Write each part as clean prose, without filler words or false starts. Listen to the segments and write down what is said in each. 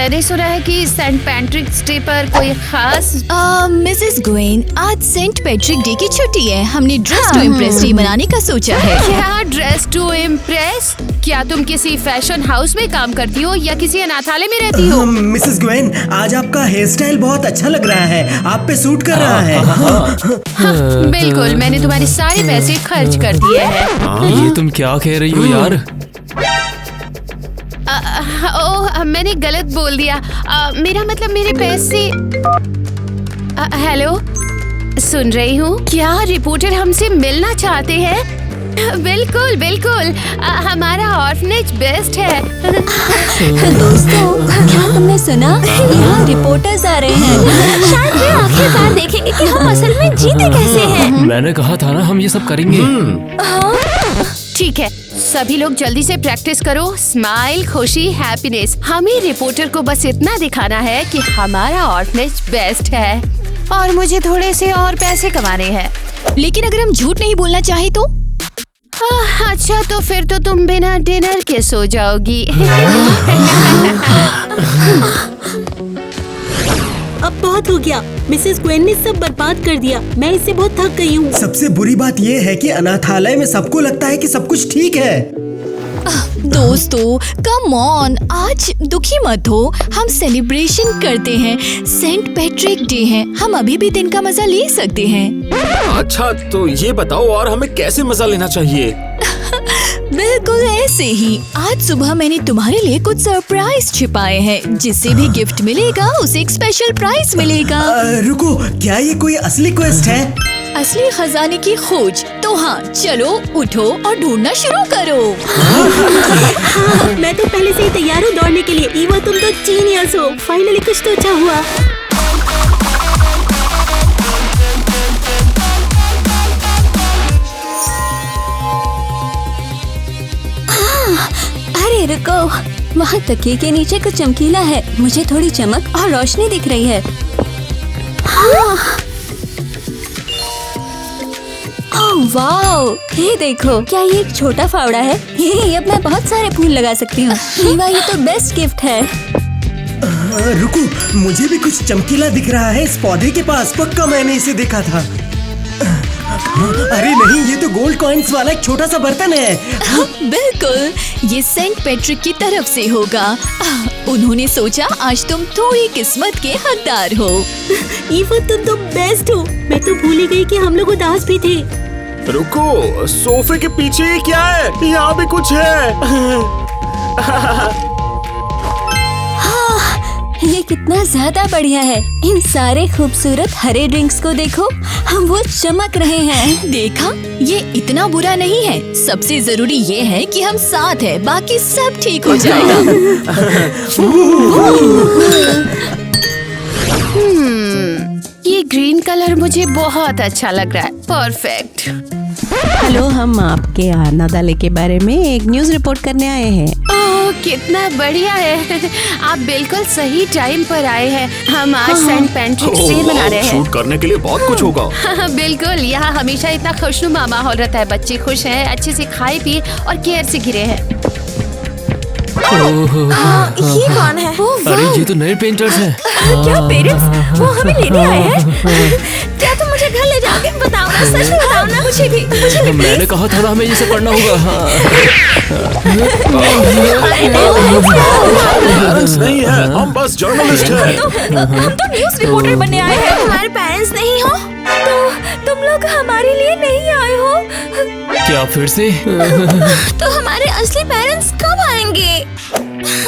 मैंने सुना है कि सेंट पैट्रिक्स डे पर कोई खास। मिसेस ग्वेन, आज सेंट पैट्रिक डे की छुट्टी है। हमने ड्रेस टू इम्प्रेस डे मनाने का सोचा है। क्या ड्रेस टू इम्प्रेस? क्या तुम किसी फैशन हाउस में काम करती हो या किसी अनाथालय में रहती हो? मिसेस ग्वेन, आज आपका हेयर स्टाइल बहुत अच्छा लग रहा है, आप पे सूट कर रहा है। बिल्कुल, मैंने तुम्हारे सारे पैसे खर्च कर दिए हैं। ये तुम क्या कह रही हो यार? ओह, मैंने गलत बोल दिया। मेरा मतलब मेरे पैसे। हेलो, सुन रही हूँ। क्या रिपोर्टर हमसे मिलना चाहते हैं? बिल्कुल बिल्कुल, हमारा ऑर्फनेज बेस्ट है। दोस्तों, क्या तुमने सुना? यहाँ रिपोर्टर्स आ रहे हैं। शायद वे आखिरकार देखेंगे कि हम असल में जीते कैसे हैं। मैंने कहा था ना, हम ये सब करेंगे। ठीक है, सभी लोग जल्दी से प्रैक्टिस करो। स्माइल, खुशी, हैप्पीनेस। हमें रिपोर्टर को बस इतना दिखाना है कि हमारा ऑर्फनेज बेस्ट है और मुझे थोड़े से और पैसे कमाने हैं। लेकिन अगर हम झूठ नहीं बोलना चाहे तो? अच्छा, तो फिर तो तुम बिना डिनर के सो जाओगी। अब बहुत हो गया। मिसेस ग्वेन ने सब बर्बाद कर दिया। मैं इससे बहुत थक गई हूँ। सबसे बुरी बात ये है कि अनाथालय में सबको लगता है कि सब कुछ ठीक है। दोस्तों, कम ऑन, आज दुखी मत हो। हम सेलिब्रेशन करते हैं। सेंट पैट्रिक डे है, हम अभी भी दिन का मजा ले सकते हैं। अच्छा, तो ये बताओ और हमें कैसे मजा लेना चाहिए? बिल्कुल ऐसे ही। आज सुबह मैंने तुम्हारे लिए कुछ सरप्राइज छिपाए हैं। जिसे भी गिफ्ट मिलेगा उसे एक स्पेशल प्राइज मिलेगा। रुको, क्या ये कोई असली क्वेस्ट है? असली खजाने की खोज। तो हाँ, चलो उठो और ढूंढना शुरू करो। हाँ, मैं तो पहले से ही तैयार हूँ दौड़ने के लिए। ईवा, तुम तो जीनियस हो। फाइनली कुछ तो अच्छा हुआ। अरे रुको, वहाँ तकिए के नीचे कुछ चमकीला है। मुझे थोड़ी चमक और रोशनी दिख रही है। ओह वाओ, ये देखो, क्या ये एक छोटा फावड़ा है? ये अब मैं बहुत सारे फूल लगा सकती हूँ। ईवा, ये तो बेस्ट गिफ्ट है। रुको, मुझे भी कुछ चमकीला दिख रहा है इस पौधे के पास। पक्का मैंने इसे देखा था। अरे नहीं, ये तो गोल्ड कॉइन्स वाला एक छोटा सा बर्तन है। बिल्कुल, ये सेंट पैट्रिक की तरफ से होगा। उन्होंने सोचा आज तुम थोड़ी किस्मत के हकदार हो। ईवा, तुम तो बेस्ट हो। मैं तो भूल ही गई कि हम लोग उदास भी थे। रुको, सोफे के पीछे ये क्या है? यहाँ भी कुछ है। ये कितना ज्यादा बढ़िया है। इन सारे खूबसूरत हरे ड्रिंक्स को देखो, हम वो चमक रहे हैं। देखा, ये इतना बुरा नहीं है। सबसे जरूरी ये है कि हम साथ हैं, बाकी सब ठीक हो जाएगा। ये ग्रीन कलर मुझे बहुत अच्छा लग रहा है। परफेक्ट। हेलो, हम आपके अनाथालय के बारे में एक न्यूज़ रिपोर्ट करने आए हैं। ओह, कितना बढ़िया है। आप बिल्कुल सही टाइम पर आए हैं। हम आज सेंट पैट्रिक्स डे मना रहे हैं। शूट करने के लिए बहुत कुछ होगा। बिल्कुल, यहाँ हमेशा इतना खुशनुमा माहौल रहता है। बच्चे खुश हैं, अच्छे से खाए पिए और केयर से घिरे हैं। ये कौन है? अरे ये तो नए पेंटर्स हैं। क्या पेरेंट्स वो हमें लेने आए हैं? क्या तुम मुझे घर ले जाओगे? बताओ ना, सच में बताओ ना। मुझे भी मैंने कहा था ना, हमें ये सब करना होगा। पेरेंट्स नहीं है, हम बस जर्नलिस्ट हैं। हम तो न्यूज़ रिपोर्टर बनने आए हैं। हमारे पेरेंट्स नहीं हो तो तुम लोग हमारे लिए नहीं आए हो? क्या फिर से? तो हमारे असली पेरेंट्स कब आएंगे?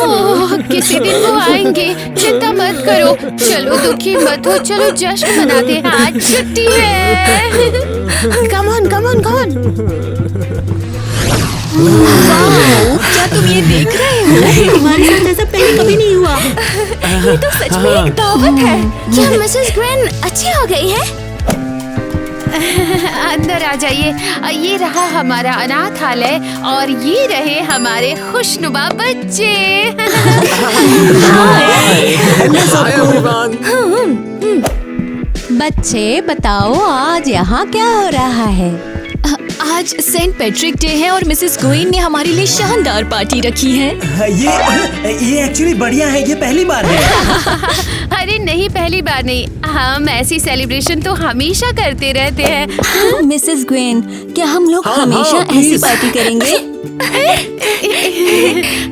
ओह, किसी दिन वो आएंगे, चिंता मत करो। चलो दुखी मत हो, चलो जश्न मनाते हैं। आज छुट्टी है। Come on come on come on. क्या तुम ये देख रहे हो? हमारे साथ ऐसा पहले कभी नहीं हुआ। ये तो सच में एक दावत है। क्या मिसेस ग्वेन अच्छी हो गई है? अंदर आ जाइए। ये रहा हमारा अनाथालय और ये रहे हमारे खुशनुमा बच्चे। बच्चे बताओ, आज यहाँ क्या हो रहा है? आज सेंट पैट्रिक डे है और मिसेस ग्वेन ने हमारे लिए शानदार पार्टी रखी है। ये एक्चुअली बढ़िया है, ये पहली बार है। अरे नहीं, पहली बार नहीं, हम ऐसी सेलिब्रेशन तो हमेशा करते रहते हैं। मिसेस ग्वेन, क्या हम लोग हमेशा ऐसी पार्टी करेंगे?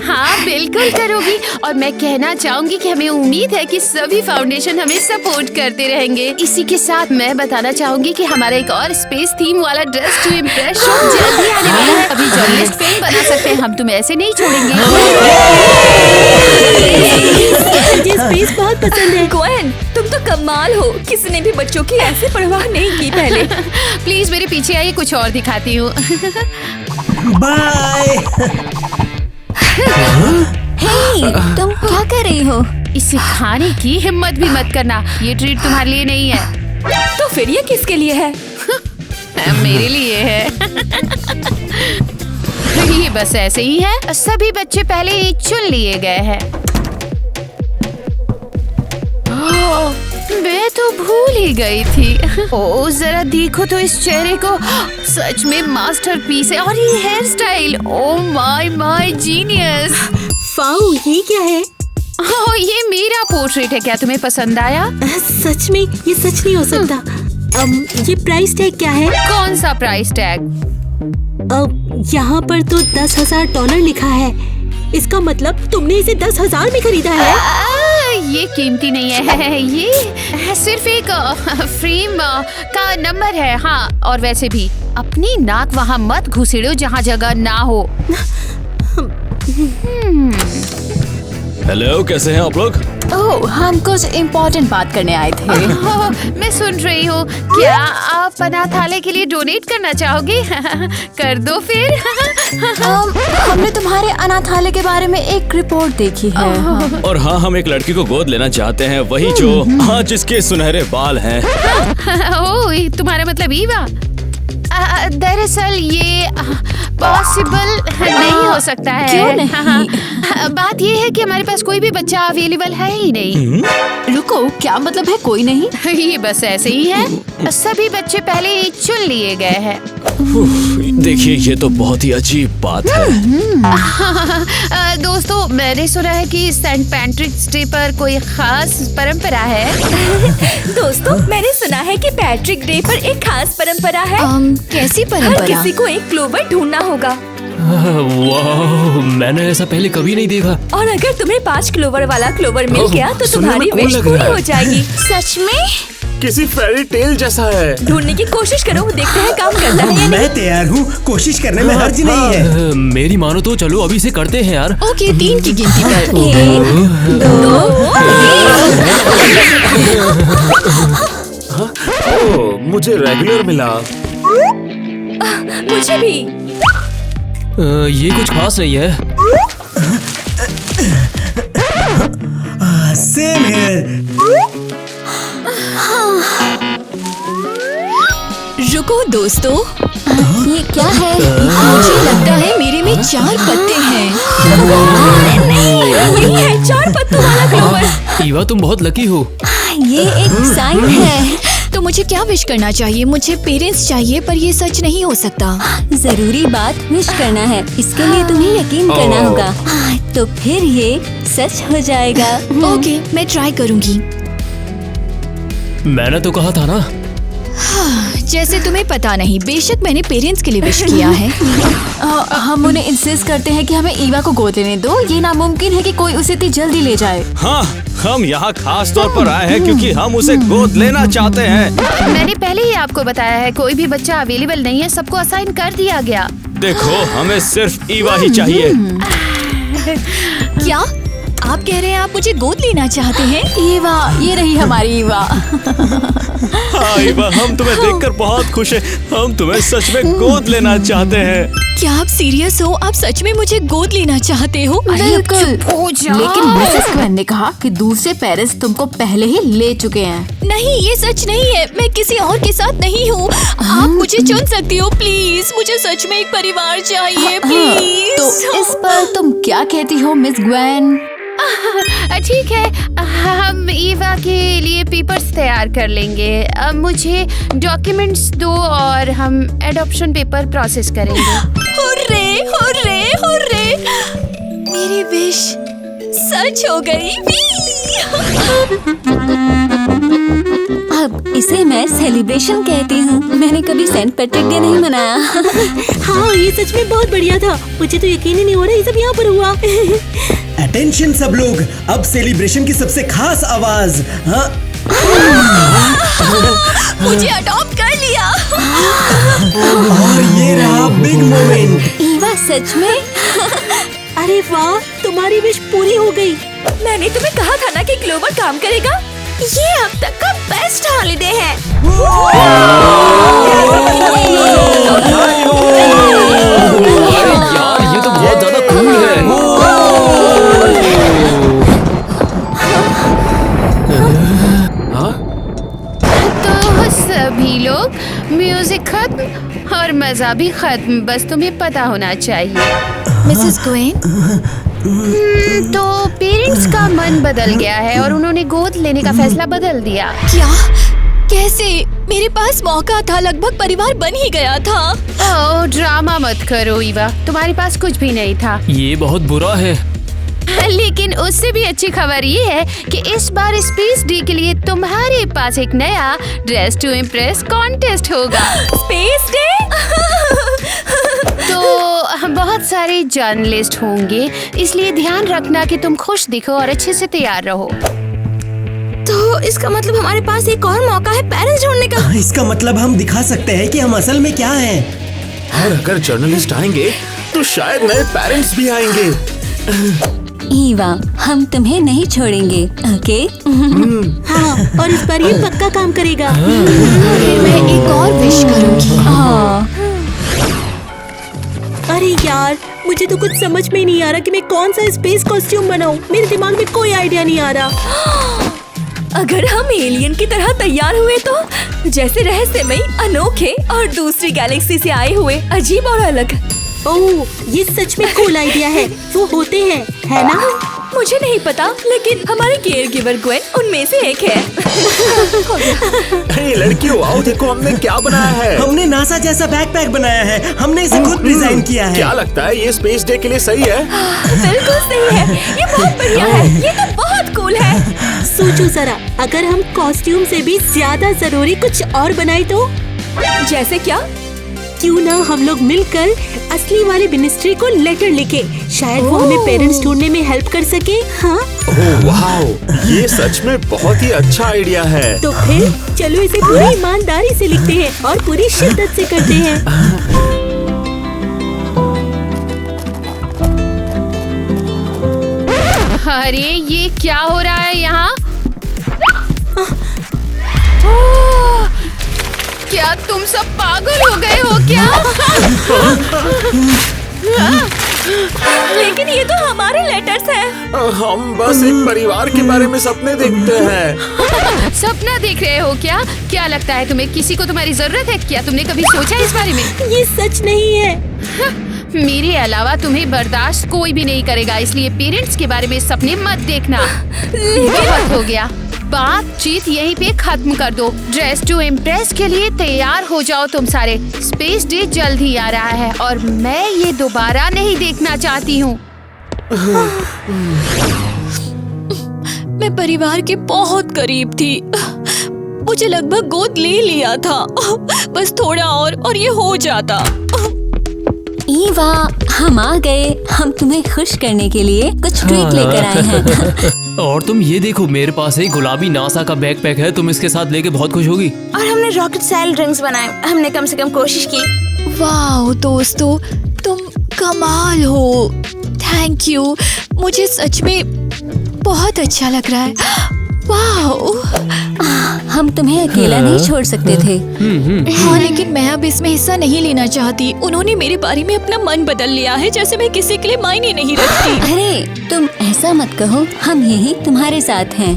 हाँ बिल्कुल करोगी, और मैं कहना चाहूंगी कि हमें उम्मीद है कि सभी फाउंडेशन हमें सपोर्ट करते रहेंगे। इसी के साथ मैं बताना चाहूंगी कि हमारा एक और स्पेस थीम वाला ड्रेस टू इम्प्रेस शो जल्दी आने वाला है। अभी जर्नलिस्ट फिल्म बना सकते हैं, हम तुम्हें ऐसे नहीं छोड़ेंगे। मुझे स्पेस बहुत पसंद है। ग्वेन, तुम तो कमाल हो, किसी ने भी बच्चों की ऐसे परवाह नहीं की पहले। प्लीज मेरे पीछे आइए, कुछ और दिखाती हूँ। बाय। हे, तुम क्या कर रही हो? इसे खाने की हिम्मत भी मत करना, ये ट्रीट तुम्हारे लिए नहीं है। तो फिर ये किसके लिए है? मेरे लिए है। ये बस ऐसे ही है, सभी बच्चे पहले ही चुन लिए गए हैं। मैं तो भूल ही गई थी। ओ जरा देखो तो इस चेहरे को, सच में मास्टरपीस है। और ये hair style, oh my genius. फाऊ, ये क्या है? ओह, ये मेरा पोर्ट्रेट है, क्या तुम्हें पसंद आया? सच में ये सच नहीं हो सकता। ये प्राइस टैग क्या है? कौन सा प्राइस टैग? यहाँ पर तो $10,000 लिखा है। इसका मतलब तुमने इसे 10,000 में खरीदा है? ये कीमती नहीं है, ये सिर्फ एक फ्रेम का नंबर है। हाँ, और वैसे भी अपनी नाक वहाँ मत घुसेड़ो जहाँ जगह ना हो। हेलो, कैसे हैं आप लोग? ओह, हम कुछ इम्पोर्टेंट बात करने आए थे। मैं सुन रही हूँ, क्या आप अनाथालय के लिए डोनेट करना चाहोगे? कर दो फिर। हमने तुम्हारे अनाथालय के बारे में एक रिपोर्ट देखी है। और हाँ, हम एक लड़की को गोद लेना चाहते हैं, वही जो हाँ जिसके सुनहरे बाल हैं। ओह, तुम्हारा मतलब ईवा? दरअसल ये पॉसिबल नहीं हो सकता है। क्यों नहीं? बात ये है कि हमारे पास कोई भी बच्चा अवेलेबल है ही नहीं। रुको, क्या मतलब है कोई नहीं? ये बस ऐसे ही है, सभी बच्चे पहले ही चुन लिए गए हैं। देखिए, ये तो बहुत ही अजीब बात है। दोस्तों, मैंने सुना है कि सेंट पैट्रिक्स डे पर कोई खास परंपरा है। दोस्तों, मैंने सुना है कि पैट्रिक डे पर एक खास परंपरा है। कैसी हर परंपरा? किसी को एक क्लोवर ढूंढना होगा। वाह, मैंने ऐसा पहले कभी नहीं देखा। और अगर तुम्हें 5 क्लोवर वाला क्लोवर मिल गया तो सुनने में तुम्हारी cool विश लग पूरी रहा है। हो जाएगी। सच में? किसी फेरी टेल जैसा है। ढूंढने की कोशिश करो, देखते हैं काम करता है या नहीं। मैं तैयार हूँ, कोशिश करने में हर्ज नहीं है। मेरी मानो तो चलो अभी से करते हैं यार। ओके, 3 की गिनती पर। 1, 2, ओह, मुझे रेगुलर मिला। मुझे भी। ये कुछ खास नहीं है। Same here. रुको दोस्तों, ये क्या है? मुझे लगता है मेरे में 4 पत्ते हैं। यही है 4 पत्तों वाला क्लोवर। ईवा, तुम बहुत लकी हो। ये एक साइन है। तो मुझे क्या विश करना चाहिए? मुझे पेरेंट्स चाहिए, पर ये सच नहीं हो सकता। जरूरी बात विश करना है, इसके लिए तुम्हें यकीन करना होगा। तो फिर ये सच हो जाएगा। ओके, मैं ट्राई करूंगी। मैंने तो कहा था ना। जैसे तुम्हें पता नहीं, बेशक मैंने पेरेंट्स के लिए विश किया है। हम उन्हें इंसिस्ट करते हैं कि हमें ईवा को गोद लेने दो। ये नामुमकिन है कि कोई उसे इतनी जल्दी ले जाए। हाँ, हम यहाँ खास तौर पर आए हैं क्योंकि हम उसे गोद लेना चाहते हैं। मैंने पहले ही आपको बताया है, कोई भी बच्चा अवेलेबल नहीं है, सबको असाइन कर दिया गया। देखो, हमें सिर्फ ईवा ही चाहिए। क्या आप कह रहे हैं आप मुझे गोद लेना चाहते हैं? ईवा, ये रही हमारी ईवा। हाँ ईवा, हम तुम्हें देखकर बहुत खुश हैं। हम तुम्हें सच में गोद लेना चाहते हैं। क्या आप सीरियस हो? आप सच में मुझे गोद लेना चाहते हो? बिल्कुल। हो जा। लेकिन मिसेस क्वेन ने कहा कि दूसरे पेरेंट्स तुमको पहले ही ले चुके हैं। नहीं, ये सच नहीं है। मैं किसी और के साथ नहीं हूँ। आप मुझे चुन सकती हो प्लीज। मुझे सच में एक परिवार चाहिए प्लीज। तो इस पर तुम क्या कहती हो मिस ग्वेन? ठीक है, हम ईवा के लिए पेपर्स तैयार कर लेंगे। मुझे डॉक्यूमेंट्स दो और हम एडॉप्शन पेपर प्रोसेस करेंगे। Hurray, hurray, hurray! मेरी विश सच हो गई। अब इसे मैं सेलिब्रेशन कहती हूँ। मैंने कभी सेंट पैट्रिक डे नहीं मनाया। हाँ, ये सच में बहुत बढ़िया था। मुझे तो यकीन ही नहीं हो रहा ये सब यहाँ पर हुआ। अटेंशन सब लोग, अब सेलिब्रेशन की सबसे खास आवाज। हाँ, मुझे अडॉप्ट कर लिया। और ये रहा बिग मोमेंट। ईवा सच में? अरे वाह, तुम्हारी विश पूरी हो गई। मैंने तुम्हें कहा था ना कि ग्लोबल काम करेगा। ये अब तक का बेस्ट हॉलिडे है। अरे यार, ये तो बहुत ज्यादा कूल है। तो सभी लोग, म्यूजिक खत्म और मजा भी खत्म, बस तुम्हें पता होना चाहिए। मिसेस क्वीन, तो पेरेंट्स का मन बदल गया है और उन्होंने गोद लेने का फैसला बदल दिया। क्या? कैसे? मेरे पास मौका था, लगभग परिवार बन ही गया था। ओह, ड्रामा मत करो ईवा, तुम्हारे पास कुछ भी नहीं था। ये बहुत बुरा है। लेकिन उससे भी अच्छी खबर ये है कि इस बार स्पेस डे के लिए तुम्हारे पास एक नया ड्रेस टू इम्प्रेस कॉन्टेस्ट होगा। Space day? तो बहुत सारे जर्नलिस्ट होंगे, इसलिए ध्यान रखना कि तुम खुश दिखो और अच्छे से तैयार रहो। तो इसका मतलब हमारे पास एक और मौका है पेरेंट्स ढूंढने का। इसका मतलब हम दिखा सकते हैं कि हम असल में क्या हैं। और अगर जर्नलिस्ट आएंगे तो शायद नए पेरेंट्स भी आएंगे। ईवा, हम तुम्हें नहीं छोड़ेंगे, ओके? हाँ, और इस बार ये पक्का काम करेगा। फिर मैं एक और विश करूंगी। अरे यार, मुझे तो कुछ समझ में ही नहीं आ रहा कि मैं कौन सा स्पेस कॉस्ट्यूम बनाऊं। मेरे दिमाग में कोई आइडिया नहीं आ रहा। अगर हम एलियन की तरह तैयार हुए तो जैसे रहस्यमयी, अनोखे और दूसरी गैलेक्सी से आए हुए, अजीब और अलग। ओह, ये सच में कूल आइडिया है। वो होते हैं, है ना? मुझे नहीं पता, लेकिन हमारे केयर गिवर ग्वेन उनमें से एक है। हे लड़कियों, आओ देखो हमने क्या बनाया है। हमने नासा जैसा बैकपैक बनाया है। हमने इसे खुद डिजाइन किया है। क्या लगता है ये स्पेस डे के लिए सही है? बिल्कुल सही है, ये बहुत बढ़िया है, ये तो बहुत कूल है। सोचो जरा, अगर हम कॉस्ट्यूम से भी ज्यादा जरूरी कुछ और बनाए तो? जैसे क्या? क्यों ना हम लोग मिलकर असली वाले मिनिस्ट्री को लेटर लिखे, शायद वो हमें पेरेंट्स ढूंढने में हेल्प कर सके। हाँ? ओह वाओ, ये सच में बहुत ही अच्छा आइडिया है। तो फिर चलो इसे पूरी ईमानदारी से लिखते हैं और पूरी शिद्दत से करते हैं। अरे ये क्या हो रहा है यहाँ? क्या तुम सब पागल हो गए हो क्या? लेकिन ये तो हमारे लेटर्स हैं। हम बस एक परिवार के बारे में सपने देखते हैं। सपना देख रहे हो क्या? क्या लगता है तुम्हें किसी को तुम्हारी जरूरत है क्या? तुमने कभी सोचा इस बारे में? ये सच नहीं है। मेरे अलावा तुम्हें बर्दाश्त कोई भी नहीं करेगा, इसलिए पेरेंट्स के बारे में सपने मत देखना। बहुत हो गया, बातचीत यहीं पे खत्म कर दो। ड्रेस टू इम्प्रेस के लिए तैयार हो जाओ तुम सारे। स्पेस डे जल्द ही आ रहा है और मैं ये दोबारा नहीं देखना चाहती हूँ। मैं परिवार के बहुत करीब थी। मुझे लगभग गोद ले लिया था। बस थोड़ा और ये हो जाता। ईवा, हम आ गए। हम तुम्हें खुश करने के लिए कुछ ट्रीट लेकर आए हैं। और तुम ये देखो, मेरे पास एक गुलाबी नासा का बैकपैक है। तुम इसके साथ लेके बहुत खुश होगी। और हमने रॉकेट स्टाइल ड्रिंक्स बनाए। हमने कम से कम कोशिश की। वाह दोस्तों, तुम कमाल हो। थैंक यू, मुझे सच में बहुत अच्छा लग रहा है। वाह, हम तुम्हें अकेला नहीं छोड़ सकते थे। हाँ, लेकिन मैं अब इसमें हिस्सा नहीं लेना चाहती। उन्होंने मेरे बारे में अपना मन बदल लिया है, जैसे मैं किसी के लिए मायने नहीं रखती। अरे तुम ऐसा मत कहो, हम यही तुम्हारे साथ हैं।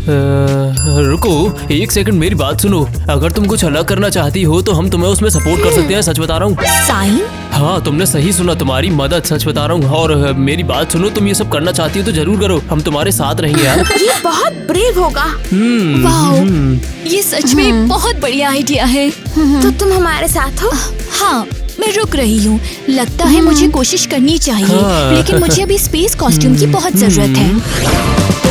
रुको एक सेकंड, मेरी बात सुनो। अगर तुम कुछ अलग करना चाहती हो तो हम तुम्हें उसमें सपोर्ट कर सकते हैं, सच बता रहा हूँ। साइन? हाँ तुमने सही सुना, तुम्हारी मदद, सच बता रहा हूँ। और मेरी बात सुनो, तुम ये सब करना चाहती हो तो जरूर करो, हम तुम्हारे साथ रहेंगे यार। ये बहुत ब्रेव होगा। वाओ, ये सच में बहुत बढ़िया आइडिया है। तो तुम हमारे साथ हो? हाँ, मैं रुक रही हूँ। लगता है मुझे कोशिश करनी चाहिए, लेकिन मुझे अभी स्पेस कॉस्ट्यूम की बहुत जरूरत है।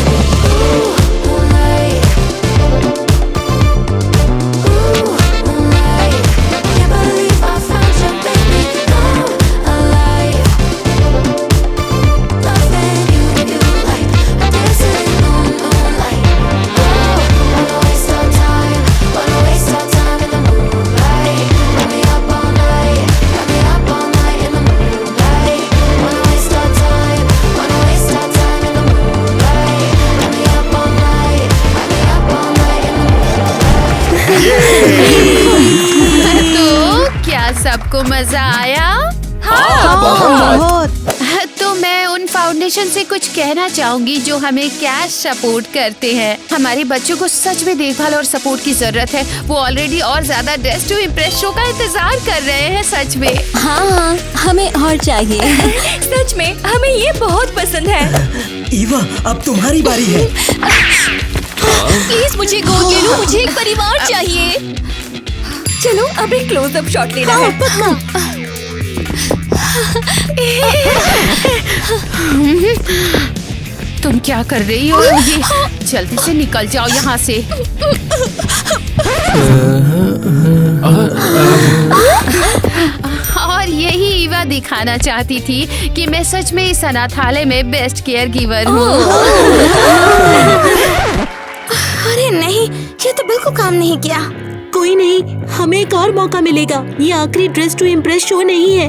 सबको मजा आया? हाँ, बहुत। तो मैं उन फाउंडेशन से कुछ कहना चाहूंगी जो हमें कैश सपोर्ट करते हैं। हमारे बच्चों को सच में देखभाल और सपोर्ट की जरूरत है। वो ऑलरेडी और ज्यादा ड्रेस टू इम्प्रेस शो का इंतजार कर रहे हैं, सच में। हाँ, हमें और चाहिए। सच में हमें ये बहुत पसंद है। ईवा, अब तुम्हारी बारी है। प्लीज मुझे गोद ले लो, मुझे एक परिवार चाहिए। चलो अब एक क्लोज-अप शॉट लेना है। तुम क्या कर रही हो? ये जल्दी से निकल जाओ यहाँ से। और यही ईवा दिखाना चाहती थी कि मैं सच में इस अनाथालय में बेस्ट केयर गिवर हूँ। अरे नहीं, ये तो बिल्कुल काम नहीं किया। कोई नहीं, हमें एक और मौका मिलेगा। ये आखिरी ड्रेस टू इम्प्रेस शो नहीं है।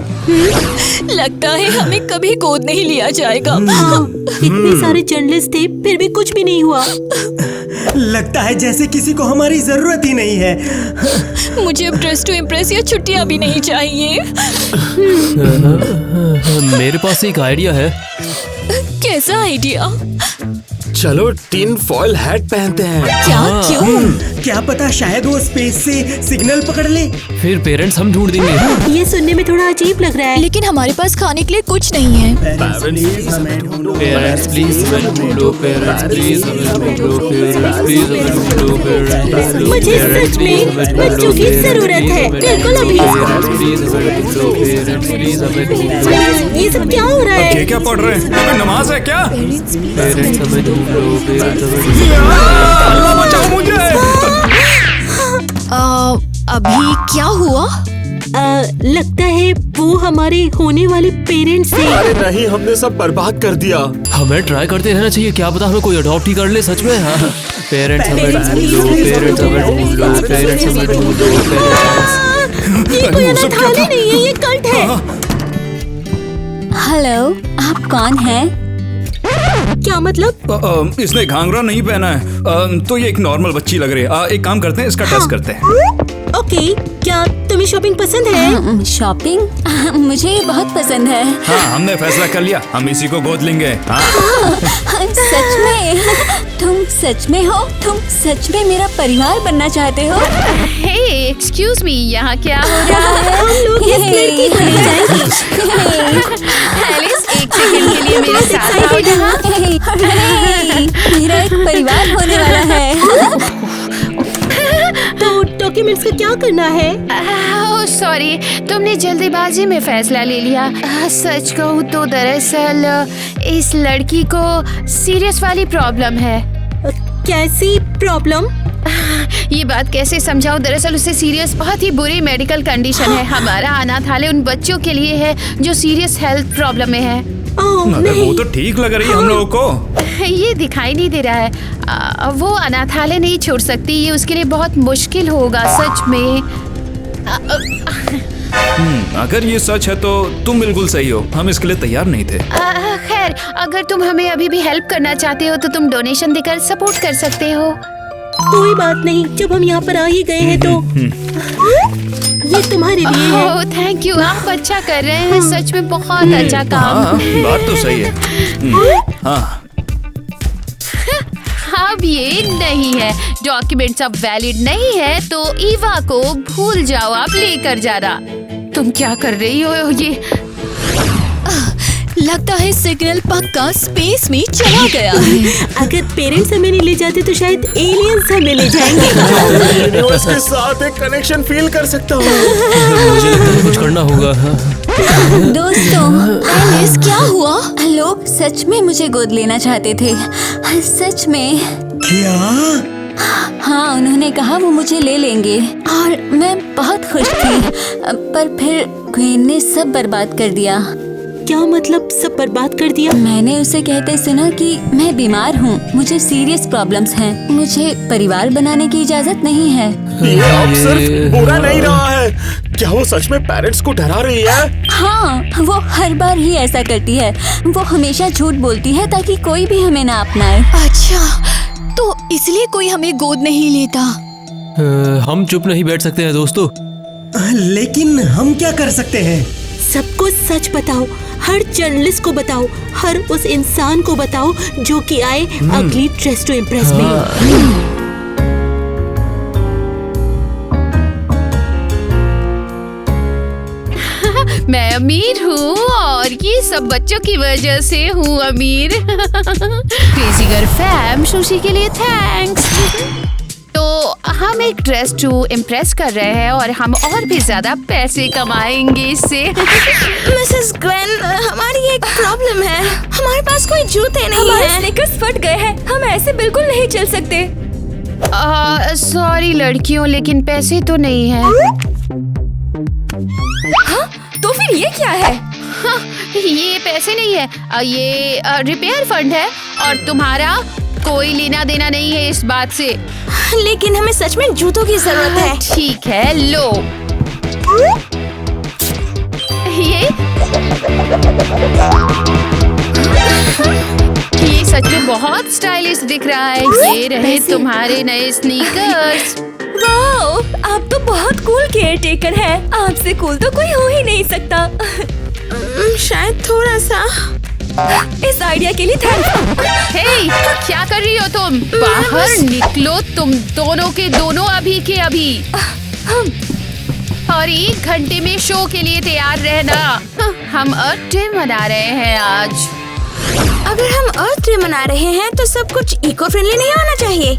लगता है हमें कभी गोद नहीं लिया जाएगा। हाँ, इतने सारे जर्नलिस्ट थे, फिर भी कुछ भी नहीं हुआ। लगता है जैसे किसी को हमारी जरूरत ही नहीं है। मुझे अब ड्रेस टू इम्प्रेस या छुट्टियां भी नहीं चाहिए। मेरे पास एक आइडिया है। कैसा आइडिया? चलो टिन फॉयल हैट पहनते हैं। क्या? क्यों? क्या पता शायद वो स्पेस से सिग्नल पकड़ ले। फिर पेरेंट्स हम ढूंढ देंगे। ये सुनने में थोड़ा अजीब लग रहा है। लेकिन हमारे पास खाने के लिए कुछ नहीं है। पेरेंट्स प्लीज हमें ढूंढो, पेरेंट्स प्लीज हमें ढूंढो, पेरेंट्स प्लीज हमें ढूंढो, पेरेंट्स मुझे सच में बच्चों की जरूरत है, बिल्कुल अभी। प्लीज हमें ढूंढो, पेरेंट्स प्लीज हमें ढूंढो। ये सब क्या हो रहा है? ये क्या पढ़ रहे हैं? नमाज है क्या? पेरेंट्स हमें ढूंढो, पेरेंट्स हमें अल्लाह बचाओ मुझे। अभी क्या हुआ? लगता है वो हमारे होने वाले पेरेंट्स हैं। अरे नहीं, हमने सब बर्बाद कर दिया। हमें ट्राई करते रहना चाहिए, क्या पता हमें कोई अडॉप्ट ही कर ले सच में। हाँ, पेरेंट्स हमें ढूंढो, पेरेंट्स हमें ढूंढो, पेरेंट्स हमें ढूंढो, ये कोई अनाथालय नहीं है, ये कल्ट है। हेलो, आप कौन हैं? क्या मतलब? इसने घाघरा नहीं पहना है, तो ये एक नॉर्मल बच्ची लग रही है। एक काम करते हैं, इसका टेस्ट करते हैं। ओके, क्या तुम्हें शॉपिंग पसंद है? शॉपिंग मुझे बहुत पसंद है। हाँ, हमने फैसला कर लिया, हम इसी को गोद लेंगे। सच में? तुम सच में हो? तुम सच में मेरा परिवार बनना चाहते हो? हे, एक्सक्यूज मी, यहाँ क्या हो रहा है? हम लोग इस लड़की को ले जाएंगे। एलिस, एक सेकंड के लिए मेरे साथ आओ यहाँ। मेरा एक परिवार होने वाला है। तो डॉक्यूमेंट्स का क्या करना है? ओह सॉरी, तुमने जल्दीबाजी में फैसला ले लिया। सच कहूँ तो दरअसल इस लड़की को सीरियस वाली प्रॉब्लम है। कैसी प्रॉब्लम? ये बात कैसे समझाऊं? दरअसल उसे सीरियस, बहुत ही बुरी मेडिकल कंडीशन है। हमारा अनाथालय उन बच्चों के लिए है जो सीरियस हेल्थ प्रॉब्लम में है। वो तो ठीक लग रही है हम लोगों को। ये दिखाई नहीं दे रहा है। वो अनाथालय नहीं छोड़ सकती, ये उसके लिए बहुत मुश्किल होगा सच में। अगर ये सच है तो तुम बिल्कुल सही हो, हम इसके लिए तैयार नहीं थे। खैर, अगर तुम हमें अभी भी हेल्प करना चाहते हो तो तुम डोनेशन देकर सपोर्ट कर सकते हो। कोई बात नहीं, जब हम यहाँ पर आ ही गए हैं तो ये तुम्हारे लिए है। ओह थैंक यू, आप अच्छा कर रहे हैं, सच में बहुत अच्छा काम। बात तो सही है। हाँ, अब ये नहीं है, डॉक्यूमेंट्स अब वैलिड नहीं है तो ईवा को भूल जाओ, आप लेकर जाना। तुम क्या कर रही हो ये? लगता है सिग्नल पक्का स्पेस में चला गया है। अगर पेरेंट्स हमें नहीं ले जाते तो शायद एलियंस हमें ले जाएंगे। यूनिवर्स के साथ एक कनेक्शन फील कर सकता हूँ। मुझे लगता है कुछ करना होगा। दोस्तों, एलिस, क्या हुआ? लोग सच में मुझे गोद लेना चाहते थे, सच में। क्या? हाँ, उन्होंने कहा वो मुझे ले लेंगे और मैं बहुत खुश थी, पर फिर क्वीन ने सब बर्बाद कर दिया। क्या मतलब सब बर्बाद कर दिया? मैंने उसे कहते सुना कि मैं बीमार हूँ, मुझे सीरियस प्रॉब्लम्स हैं, मुझे परिवार बनाने की इजाजत नहीं है। ये अब सिर्फ बुरा नहीं रहा है, क्या वो सच में पेरेंट्स को डरा रही है? हाँ, वो हर बार ही ऐसा करती है। वो हमेशा झूठ बोलती है ताकि कोई भी हमें ना अपनाए। अच्छा, तो इसलिए कोई हमें गोद नहीं लेता। हम चुप नहीं बैठ सकते हैं दोस्तों। लेकिन हम क्या कर सकते हैं? सबको सच बताओ, हर जर्नलिस्ट को बताओ, हर उस इंसान को बताओ जो कि आए अगली ड्रेस टू इम्प्रेस में। मैं अमीर हूँ और ये सब बच्चों की वजह से हूँ अमीर। क्रेजी गर्ल फैम, सुशी के लिए थैंक्स। तो हम एक ड्रेस टू इम्प्रेस कर रहे हैं और हम और भी ज्यादा पैसे कमाएंगे इससे। मिसेस ग्वेन, हमारी एक प्रॉब्लम है, हमारे पास कोई जूते नहीं हमारे हैं। स्नीकर्स फट गए हैं, हम ऐसे बिल्कुल नहीं चल सकते। सॉरी लड़कियों, लेकिन पैसे तो नहीं है। हाँ, तो फिर ये क्या है? हाँ, ये पैसे नहीं है, ये रिपेयर फंड है और तुम्हारा कोई लेना देना नहीं है इस बात से। लेकिन हमें सच में जूतों की जरूरत है। ठीक है, लो ये सच में बहुत स्टाइलिश दिख रहा है। ये रहे तुम्हारे नए स्नीकर्स। वाओ, आप तो बहुत कूल केयर टेकर हैं। आपसे कूल तो कोई हो ही नहीं सकता। शायद थोड़ा सा। इस आइडिया के लिए थैंक्स। हे, क्या कर रही हो तुम? बाहर निकलो तुम दोनों के दोनों अभी के अभी। और 1 घंटे में शो के लिए तैयार रहना। हम अर्थ डे मना रहे हैं आज। अगर हम अर्थ डे मना रहे हैं तो सब कुछ इको फ्रेंडली नहीं होना चाहिए।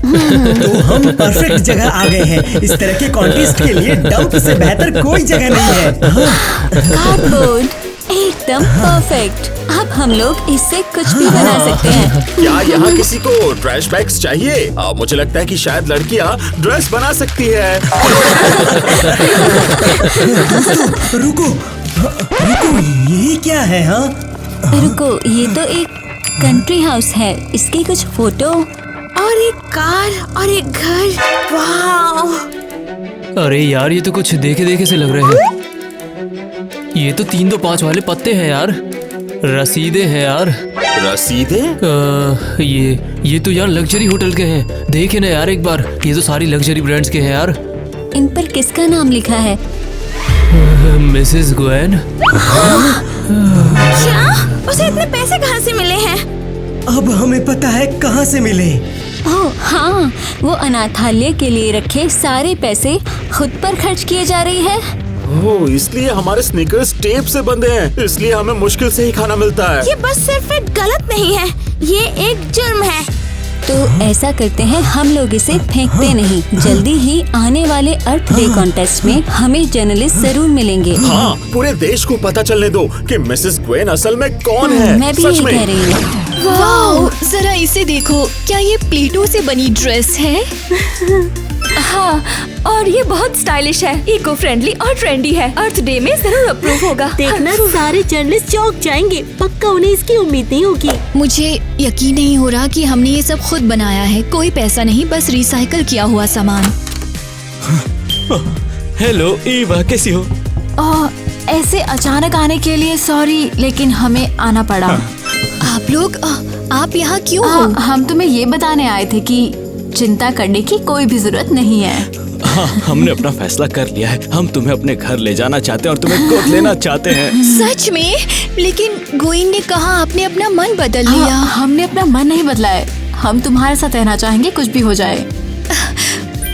तो हम परफेक्ट जगह आ गए हैं। इस तरह के कॉन्टेस्ट के लिए डंप से बेहतर कोई जगह नहीं है। कार्डबोर्ड एकदम परफेक्ट। अब हम लोग इससे कुछ भी बना सकते हैं। क्या यहाँ किसी को ट्रैश बैग्स चाहिए? मुझे लगता है कि शायद लड़कियाँ ड्रेस बना सकती है। रुको, ये क्या है? हाँ, रुको, ये तो एक कंट्री हाउस है। इसकी कुछ फोटो और एक कार और एक घर। वाह! अरे यार, ये तो कुछ देखे देखे से लग रहे हैं। ये तो 3 2 5 वाले पत्ते हैं यार। रसीदे हैं यार। रसीदे? ये तो यार लग्जरी होटल के हैं। देखे ना यार एक बार, ये तो सारी लग्जरी ब्रांड्स के हैं यार। इन पर किसका नाम लिखा है? Mrs Gwen. क्या? उसे इतने पैसे कहाँ से मिले हैं? अब हमें पता है कहाँ से मिले। ओह हाँ, वो अनाथालय के लिए रखे सारे पैसे खुद पर खर्च किए जा रही है। ओह, इसलिए हमारे स्नीकर्स टेप से बंधे हैं, इसलिए हमें मुश्किल से ही खाना मिलता है। ये बस सिर्फ एक गलत नहीं है, ये एक जुर्म है। तो ऐसा करते हैं, हम लोग इसे फेंकते नहीं। जल्दी ही आने वाले अर्थ डे कॉन्टेस्ट में हमें जर्नलिस्ट जरूर मिलेंगे। हाँ, पूरे देश को पता चलने दो कि मिसेस ग्वेन असल में कौन है। मैं भी सच यही में। कह रही हूँ। वाओ, जरा इसे देखो, क्या ये प्लेटो से बनी ड्रेस है? हाँ, और ये बहुत स्टाइलिश है, इको फ्रेंडली और ट्रेंडी है। अर्थ डे में जरूर अप्रूव होगा। देखना, सारे जर्नलिस्ट चौंक जाएंगे। पक्का उन्हें इसकी उम्मीद नहीं होगी। मुझे यकीन नहीं हो रहा कि हमने ये सब खुद बनाया है। कोई पैसा नहीं, बस रिसाइकल किया हुआ सामान। हेलो ईवा, कैसी हो? ऐसे अचानक आने के लिए सॉरी, लेकिन हमें आना पड़ा। आप लोग आप यहाँ क्यों हो? हम तुम्हें ये बताने आए थे कि चिंता करने की कोई भी जरूरत नहीं है। हाँ, हमने अपना फैसला कर लिया है। हम तुम्हें अपने घर ले जाना चाहते हैं और तुम्हें गोद लेना चाहते हैं। सच में? लेकिन गोइन ने कहा आपने अपना मन बदल लिया। हमने अपना मन नहीं बदला है, हम तुम्हारे साथ रहना चाहेंगे, कुछ भी हो जाए।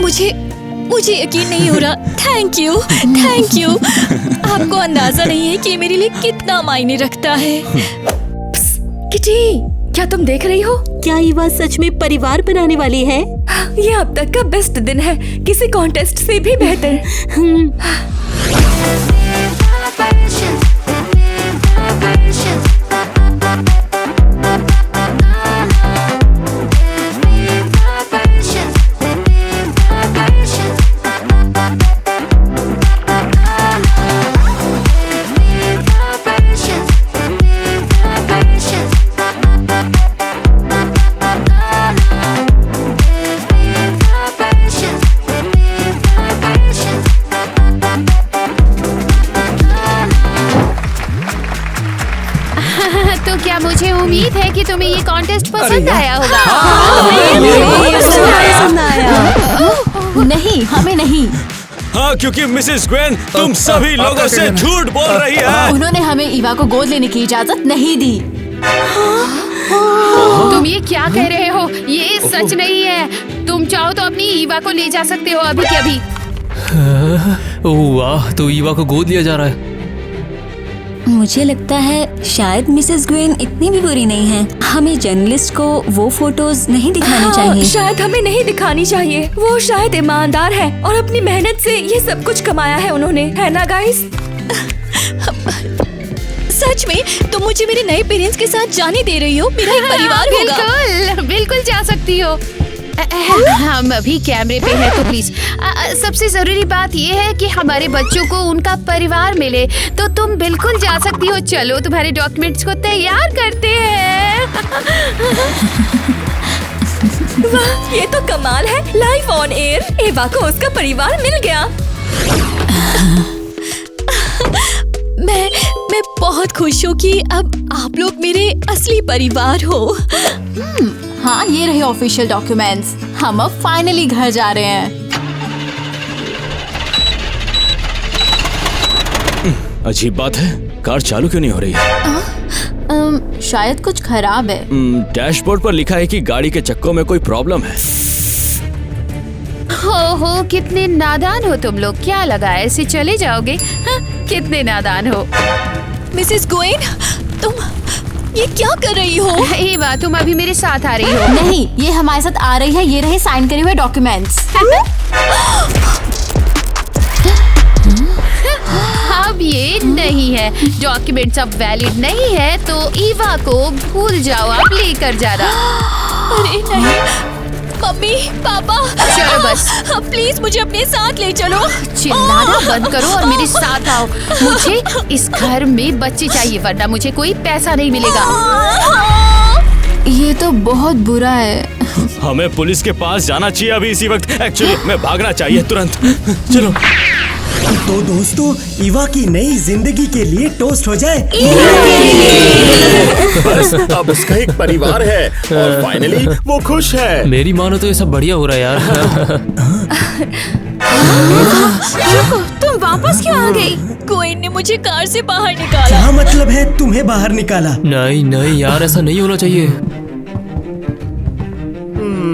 मुझे यकीन नहीं हो रहा। Thank you. आपको अंदाजा नहीं है कि ये मेरे लिए कितना मायने रखता है। किटी, क्या तुम देख रही हो? क्या ईवा सच में परिवार बनाने वाली है? ये अब तक का बेस्ट दिन है, किसी कॉन्टेस्ट से भी बेहतर। तो क्या मुझे उम्मीद है कि तुम्हें ये कॉन्टेस्ट पसंद आया होगा? नहीं, हमें नहीं। हाँ, क्योंकि मिसेस ग्वेन तुम सभी लोगों से झूठ बोल रही है। उन्होंने हमें ईवा को गोद लेने की इजाजत नहीं दी। तुम ये क्या कह रहे हो? ये सच नहीं है। तुम चाहो तो अपनी ईवा को ले जा सकते हो अभी के अभी। ओह वाह, तो ईवा को गोद लिया जा रहा है। मुझे लगता है शायद मिसेस ग्वेन इतनी भी बुरी नहीं है। हमें जर्नलिस्ट को वो फोटोज नहीं दिखानी चाहिए। शायद हमें नहीं दिखानी चाहिए। वो शायद ईमानदार है और अपनी मेहनत से ये सब कुछ कमाया है उन्होंने, है ना गाइस? सच में तुम मुझे मेरे नए पेरेंट्स के साथ जाने दे रही हो? मेरा एक परिवार होगा। बिल्कुल जा सकती हो। हम अभी कैमरे पे हैं तो प्लीज सबसे जरूरी बात ये है कि हमारे बच्चों को उनका परिवार मिले, तो तुम बिल्कुल जा सकती हो। चलो तुम्हारे डॉक्यूमेंट्स को तैयार करते हैं। वाह, ये तो कमाल है। लाइव ऑन एयर एवा को उसका परिवार मिल गया। मैं बहुत खुश हूँ कि अब आप लोग मेरे असली परिवार हो। हाँ, ये रहे ऑफिशियल डॉक्यूमेंट्स। हम अब फाइनली घर जा रहे हैं। अजीब बात है, कार चालू क्यों नहीं हो रही है? शायद कुछ खराब है। डैशबोर्ड पर लिखा है कि गाड़ी के चक्कों में कोई प्रॉब्लम है। हो कितने नादान हो तुम लोग। क्या लगा ऐसे चले जाओगे? हाँ, कितने नादान हो। मिसेस गोइन, तुम ये क्या कर रही हो? ईवा, तुम अभी मेरे साथ आ रही हो? नहीं, ये हमारे साथ आ रही है। ये रहे साइन करे हुए डॉक्यूमेंट्स। अब ये नहीं है, डॉक्यूमेंट्स अब वैलिड नहीं है, तो ईवा को भूल जाओ, आप लेकर जाना। अरे नहीं, मम्मी पापा, चलो बस। प्लीज मुझे अपने साथ ले चलो। चिल्लाना बंद करो और मेरे साथ आओ। मुझे इस घर में बच्चे चाहिए, वरना मुझे कोई पैसा नहीं मिलेगा। ये तो बहुत बुरा है। हमें पुलिस के पास जाना चाहिए अभी इसी वक्त। एक्चुअली मैं भागना चाहिए तुरंत। चलो। तो दोस्तों, ईवा की नई जिंदगी के लिए टोस्ट हो जाए। बस अब उसका एक परिवार है और फाइनली वो खुश है। मेरी मानो तो ये सब बढ़िया हो रहा है यार। तुम वापस क्यों आ गई? कोई ने मुझे कार से बाहर निकाला। क्या मतलब है तुम्हें बाहर निकाला? नहीं यार, ऐसा नहीं होना चाहिए।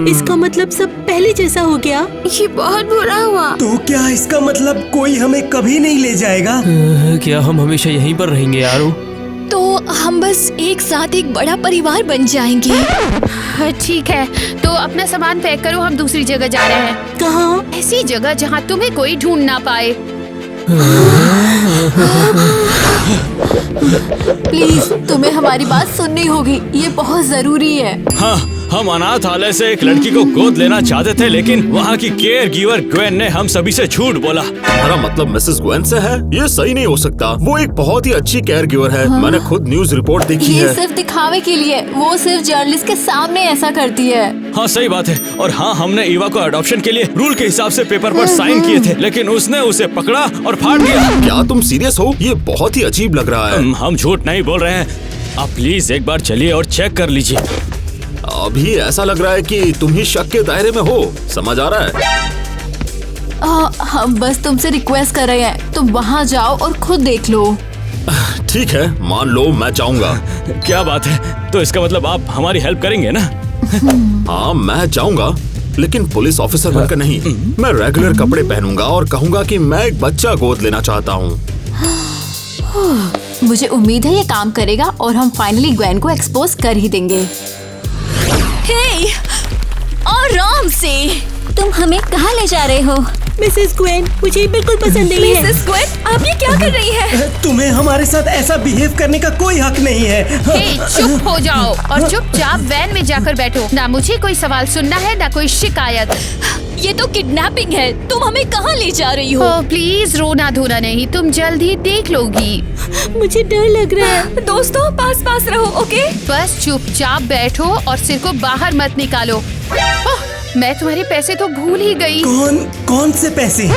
इसका मतलब सब पहले जैसा हो गया। ये बहुत बुरा हुआ। तो क्या इसका मतलब कोई हमें कभी नहीं ले जाएगा? क्या हम हमेशा यहीं पर रहेंगे यारो? तो हम बस एक साथ एक बड़ा परिवार बन जाएंगे। ठीक है, तो अपना सामान पैक करो, हम दूसरी जगह जा रहे हैं। कहाँ? ऐसी जगह जहाँ तुम्हें कोई ढूंढ ना पाए। प्लीज, तुम्हें हमारी बात सुननी होगी, ये बहुत जरूरी है। हाँ, हम अनाथालय से एक लड़की को गोद लेना चाहते थे, लेकिन वहाँ की केयर गिवर ग्वेन ने हम सभी से झूठ बोला। तुम्हारा मतलब मिसेस ग्वेन से है? ये सही नहीं हो सकता। वो एक बहुत ही अच्छी केयर गिवर है। हाँ। मैंने खुद न्यूज रिपोर्ट देखी ये है। सिर्फ दिखावे के लिए, वो सिर्फ जर्नलिस्ट के सामने ऐसा करती है। हाँ सही बात है। और हाँ, हमने ईवा को अडॉप्शन के लिए रूल के हिसाब से पेपर पर साइन किए थे, लेकिन उसने उसे पकड़ा और फाड़ दिया। क्या तुम सीरियस हो? ये बहुत ही अजीब लग रहा है। हम झूठ नहीं बोल रहे हैं। आप प्लीज एक बार चलिए और चेक कर लीजिए। अभी ऐसा लग रहा है कि तुम ही शक के दायरे में हो। समझ आ रहा है? हम बस तुमसे रिक्वेस्ट कर रहे हैं, तुम वहाँ जाओ और खुद देख लो। ठीक है, मान लो मैं जाऊंगा। क्या बात है, तो इसका मतलब आप हमारी हेल्प करेंगे ना? हाँ मैं जाऊंगा, लेकिन पुलिस ऑफिसर बनकर नहीं। मैं रेगुलर कपड़े पहनूंगा और कहूंगा कि मैं एक बच्चा गोद लेना चाहता हूँ। मुझे उम्मीद है ये काम करेगा और हम फाइनली ग्वेन को एक्सपोज कर ही देंगे। हे, आराम से। तुम हमें कहाँ ले जा रहे हो? मिसेस ग्वेन, मुझे बिल्कुल पसंद नहीं है। मिसेस ग्वेन, आप ये क्या कर रही है? तुम्हें हमारे साथ ऐसा बिहेव करने का कोई हक नहीं है। हे, चुप हो जाओ और चुपचाप वैन में जाकर बैठो। ना मुझे कोई सवाल सुनना है ना कोई शिकायत। ये तो किडनैपिंग है। तुम हमें कहाँ ले जा रही हो? ओह प्लीज रोना धोना नहीं, तुम जल्द ही देख लोगी। मुझे डर लग रहा है। दोस्तों पास पास रहो, ओके? बस चुपचाप बैठो और सिर को बाहर मत निकालो। ओह, मैं तुम्हारे पैसे तो भूल ही गई। कौन से पैसे?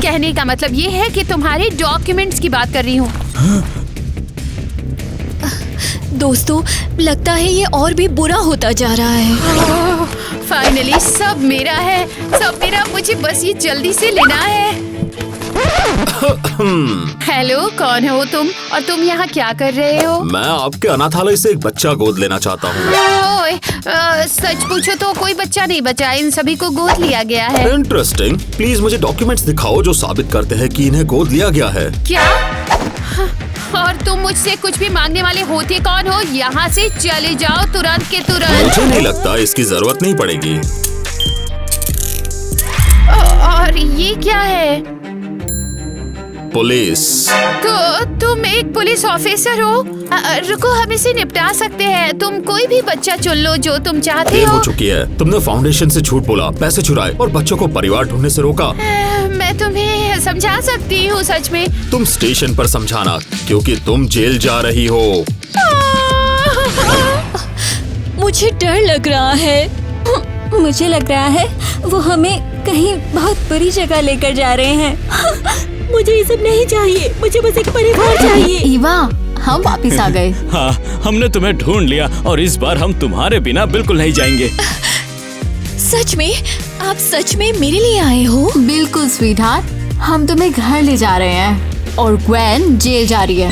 कहने का मतलब ये है कि तुम्हारे डॉक्यूमेंट्स की बात कर रही हूँ। दोस्तों, लगता है ये और भी बुरा होता जा रहा है। फाइनली सब मेरा है, सब मेरा। मुझे बस ये जल्दी से लेना है। हेलो, कौन हो तुम और तुम यहाँ क्या कर रहे हो? मैं आपके अनाथालय से एक बच्चा गोद लेना चाहता हूँ। ओए, सच पूछो तो कोई बच्चा नहीं बचा, इन सभी को गोद लिया गया है। इंटरेस्टिंग। प्लीज मुझे डॉक्यूमेंट्स दिखाओ जो साबित करते हैं कि इन्हें गोद लिया गया है। क्या? और तुम मुझसे कुछ भी मांगने वाले होते कौन हो? यहाँ से चले जाओ तुरंत के तुरंत। मुझे नहीं लगता इसकी जरूरत नहीं पड़ेगी। और ये क्या है? पुलिस। तो तुम एक पुलिस ऑफिसर हो? रुको, हम इसे निपटा सकते हैं। तुम कोई भी बच्चा चुन लो जो तुम चाहते देर हो। हो चुकी है। तुमने फाउंडेशन से झूठ बोला, पैसे चुराए और बच्चों को परिवार ढूंढने से रोका। मैं तुम्हें समझा सकती हूँ, सच में। तुम स्टेशन पर समझाना, क्योंकि तुम जेल जा रही हो। मुझे डर लग रहा है। मुझे लग रहा है वो हमें कहीं बहुत बुरी जगह लेकर जा रहे हैं। मुझे ये सब नहीं चाहिए, मुझे बस एक परिवार चाहिए। ईवा, हम वापस आ गए। हाँ, हमने तुम्हें ढूंढ लिया और इस बार हम तुम्हारे बिना बिल्कुल नहीं जाएंगे। सच में? आप सच में मेरे लिए आए हो? बिल्कुल स्वीटहार्ट, हम तुम्हें घर ले जा रहे हैं और ग्वेन जेल जा रही है।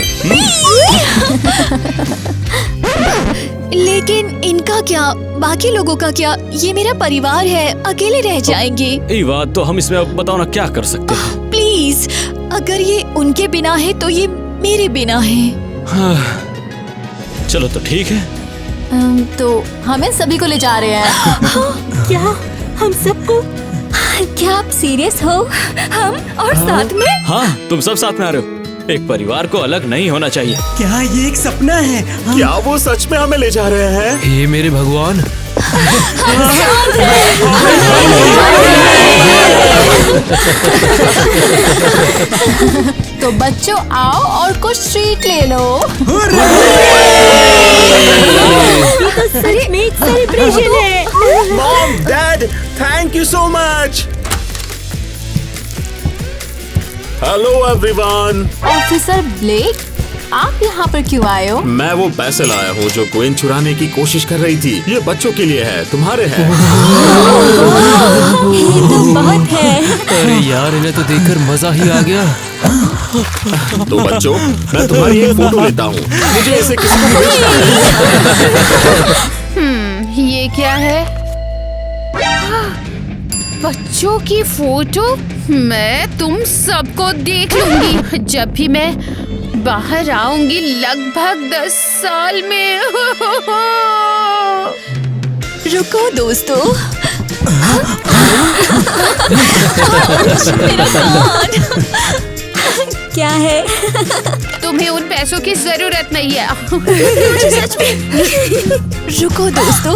लेकिन इनका क्या? बाकी लोगों का क्या? ये मेरा परिवार है, अकेले रह जाएंगे। ये बात तो हम इसमें बताओ ना क्या कर सकते हैं। प्लीज, अगर ये उनके बिना है तो ये मेरे बिना है। हाँ, चलो तो ठीक है। तो हमें सभी को ले जा रहे हैं। क्या? हम सबको? क्या आप सीरियस हो? हम और साथ में? हाँ, तुम सब साथ में आ रहे हो। एक परिवार को अलग नहीं होना चाहिए। क्या ये एक सपना है? क्या वो सच में हमें ले जा रहे हैं? हे मेरे भगवान। तो बच्चों आओ और कुछ ट्रीट ले लो। ये तो सच में एक सेलिब्रेशन है। Mom, dad, thank you so much. Hello everyone. Officer Blake, आप यहाँ पर क्यों आए हो? मैं वो पैसे लाया हूँ जो ग्वेन चुराने की कोशिश कर रही थी। ये बच्चों के लिए है, तुम्हारे हैं। ये तो बहुत है। अरे यार, इन्हें तो देखकर मजा ही आ गया। तो बच्चों, मैं तुम्हारी एक फोटो लेता हूँ। मुझे इसे किसी को भेजना है। ये क्या है? बच्चों की फोटो? मैं तुम सबको देख लूंगी जब भी मैं बाहर आऊंगी, लगभग 10 साल में। रुको दोस्तों। मेरा कान। क्या है? तुम्हें उन पैसों की जरूरत नहीं है। सच में। रुको दोस्तों।